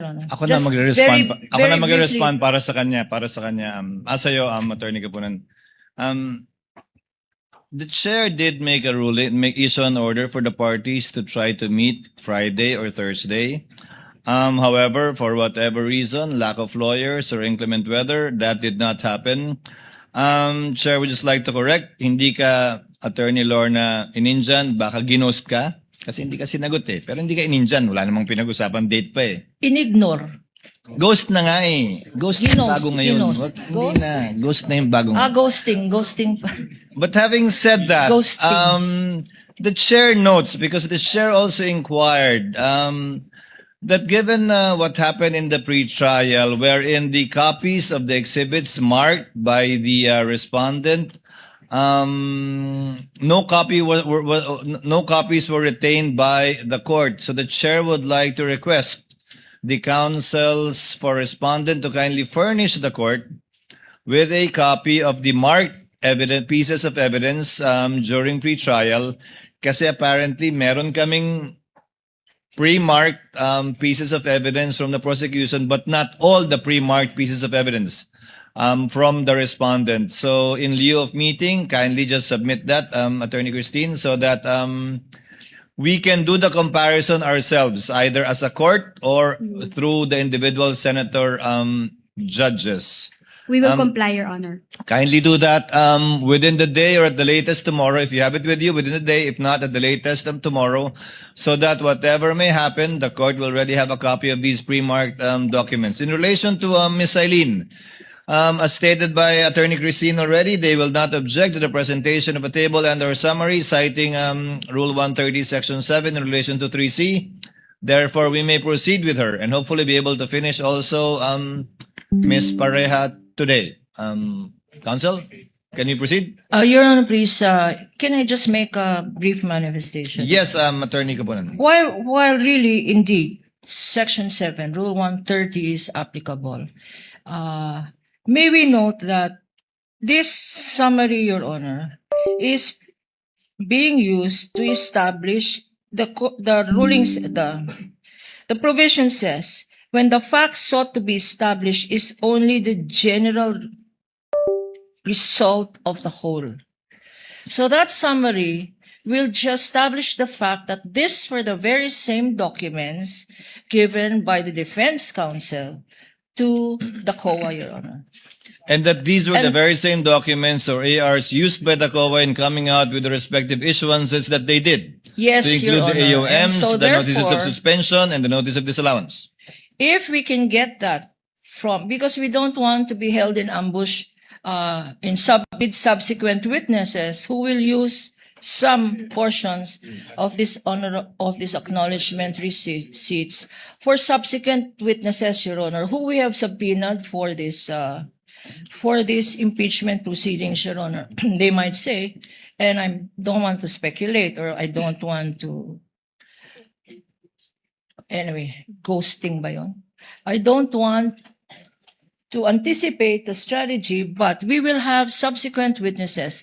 Ako na Just magre-respond. Ako very na magre-respond briefly. para sa kanya. Sa'yo, Attorney Kapunan. The chair did make a ruling, issue an order for the parties to try to meet Friday or Thursday. However, for whatever reason, lack of lawyers or inclement weather, that did not happen. Chair would just like to correct, hindi ka Attorney Lorna ininjan, baka ginost ka. Kasi hindi ka sinagot eh. Pero hindi ka ininjan, wala namang pinag-usapan date pa eh. Inignore. Ghost na nga eh. Ghost na Ginost, bago ngayon. ginost. Hindi na. Ghost na yung bago ngayon. Ghosting pa. But having said that, Ghosting. the chair notes, because the chair also inquired, that given what happened in the pre-trial, wherein the copies of the exhibits marked by the respondent, no copies were retained by the court. So the chair would like to request the counsels for respondent to kindly furnish the court with a copy of the marked pieces of evidence during pre-trial. Kasi apparently meron kaming pre-marked pieces of evidence from the prosecution, but not all the pre-marked pieces of evidence from the respondent. So in lieu of meeting, kindly just submit that, Attorney Christine, so that we can do the comparison ourselves, either as a court or through the individual senator judges. We will comply, Your Honor. Kindly do that within the day or at the latest tomorrow. If you have it with you, within the day. If not, at the latest of tomorrow, so that whatever may happen, the court will already have a copy of these pre-marked documents. In relation to Ms. Eileen, as stated by Attorney Christine already, they will not object to the presentation of a table and/or summary citing Rule 130, Section 7 in relation to 3C. Therefore, we may proceed with her and hopefully be able to finish also Ms. Pareja today. Counsel, can you proceed? Your Honor, please, can I just make a brief manifestation? Yes, Attorney Kapunan. While really, indeed, Section 7, Rule 130 is applicable, may we note that this summary, Your Honor, is being used to establish the rulings, the provision says, when the facts sought to be established is only the general result of the whole. So that summary will just establish the fact that these were the very same documents given by the defense counsel to the COA, Your Honor. And that these were the very same documents or ARs used by the COA in coming out with the respective issuances that they did. Yes, to include Your Honor. the AOMs, And so the notices of therefore, suspension, and the notice of disallowance. if we can get that from, because we don't want to be held in ambush with subsequent witnesses who will use some portions of this acknowledgement receipts for subsequent witnesses, Your Honor, who we have subpoenaed for this impeachment proceedings, Your Honor. They might say, and I don't want to speculate, or I don't want to, anyway, ghosting ba yun? I don't want to anticipate the strategy, but we will have subsequent witnesses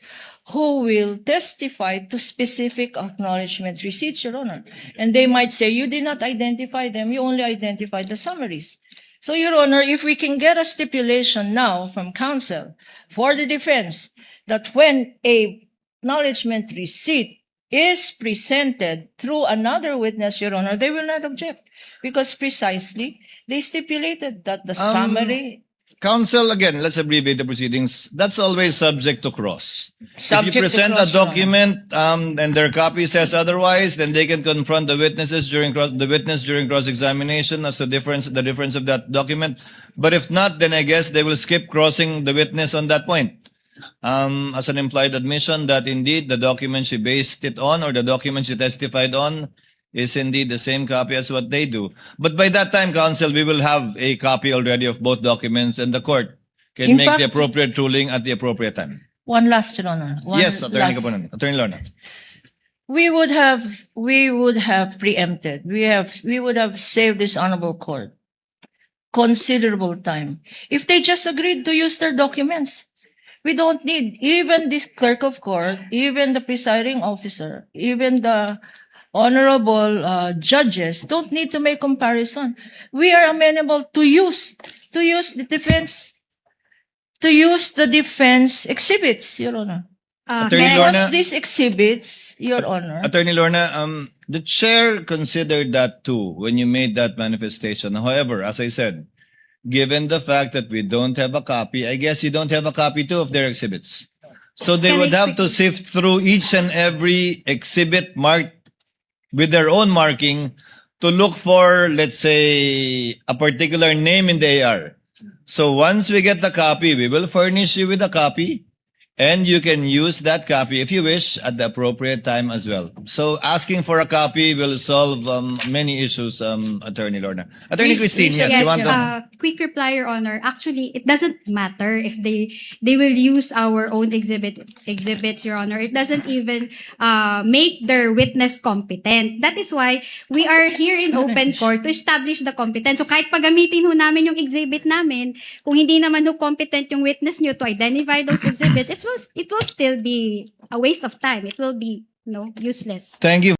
who will testify to specific acknowledgement receipts, Your Honor. And they might say, you did not identify them, you only identified the summaries. So, Your Honor, if we can get a stipulation now from counsel for the defense that when a acknowledgement receipt is presented through another witness, Your Honor, they will not object because precisely they stipulated that the summary. Counsel, again, let's abbreviate the proceedings. That's always subject to cross. Subject if you present to cross, a document and their copy says otherwise, then they can confront the witnesses during cross-examination as to the difference of that document. But if not, then I guess they will skip crossing the witness on that point. As an implied admission that indeed the document she based it on or the document she testified on is indeed the same copy as what they do. But by that time, counsel, we will have a copy already of both documents and the court can In make fact, the appropriate ruling at the appropriate time. One last, Your Honor. Yes, Attorney Kapunan. Attorney Lorna. We would have preempted. We would have saved this honorable court considerable time if they just agreed to use their documents. We don't need even this clerk of court, even the presiding officer, even the honorable judges don't need to make comparison. We are amenable to use the defense exhibits, Your Honor. Attorney may I- Lorna? Because these exhibits, Your Honor. Attorney Lorna, the chair considered that too when you made that manifestation. However, as I said, given the fact that we don't have a copy, I guess you don't have a copy too of their exhibits. So they Can would I have to sift through each and every exhibit marked with their own marking to look for, let's say, a particular name in the AR. So once we get the copy, we will furnish you with a copy, and you can use that copy if you wish at the appropriate time as well. So asking for a copy will solve many issues, Attorney Lorna. Attorney Please, Christine, please, yes, yes, you want Your to... quick reply, Your Honor. Actually, it doesn't matter if they will use our own exhibits, Your Honor. It doesn't even make their witness competent. That is why we are here in open court to establish the competence. So kahit pagamitin ho namin yung exhibit namin, kung hindi naman ho competent yung witness nyo to identify those exhibits, it will still be a waste of time. It will be useless. Thank you.